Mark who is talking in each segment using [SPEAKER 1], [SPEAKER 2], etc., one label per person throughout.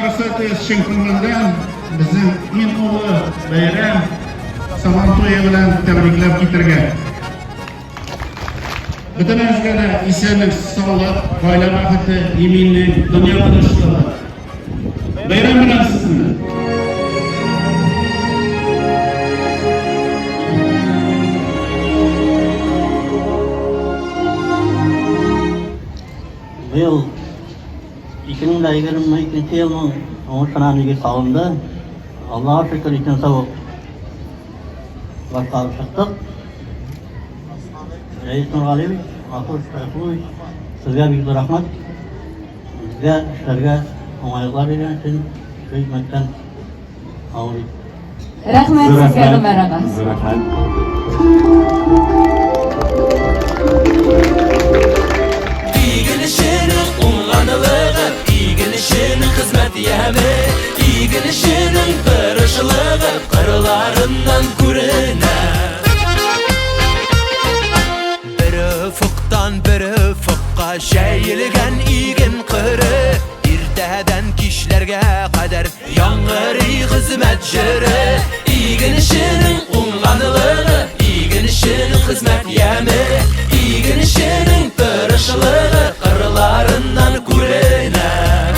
[SPEAKER 1] ruxsat etishing bilan bizim in o'g'li bayram Samanto'ya bilan tabriklab ketirgan. Butunizga esenlik, sog'lik, oila baxti, yeminlik, dunyo tinchligi. Bayram bilan sizni.
[SPEAKER 2] Bu yıl 2022 yılın 10 sınavı salındı. Allah'a şükür için sağ ol. Başkanı çıktık. Reis Nuraliyeviç, Akıl Şerifliği, sizge büyük rahmet. Bizge işlerge onaylıklar veren için şu hizmetten ağırlayıp.
[SPEAKER 3] Rahmet sizge Ömer ağa.
[SPEAKER 4] İgilişinin umğanılığı, İgilişinin hizmet yemi, İgilişinin kırışılığı kırlarından görüner. Bir ufuktan bir ufukka şeyilgen İgin kırı, irteden kişilerge kadar yangırı hizmet jürü. İgilişinin umğanılığı, İgilişinin hizmet yemi, İgilişinin kırışılığı kırlarından görüner.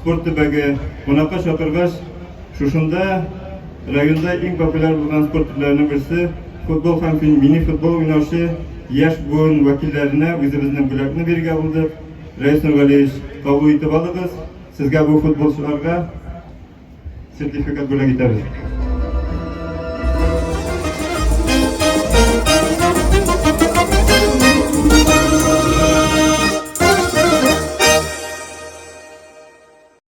[SPEAKER 5] sport tübegi bunaqa chaqirgach, shunda rayonda eng populyar bo'lgan sport turlarining birisi futbol ham mini futbol o'ynashi yosh bugun vakillarini o'zimizning bularni bergan bo'ldik. Reis Nuraliyeviç qabul etib oldingiz. Sizga bu futbolchilarga sertifikat bilan ketamiz.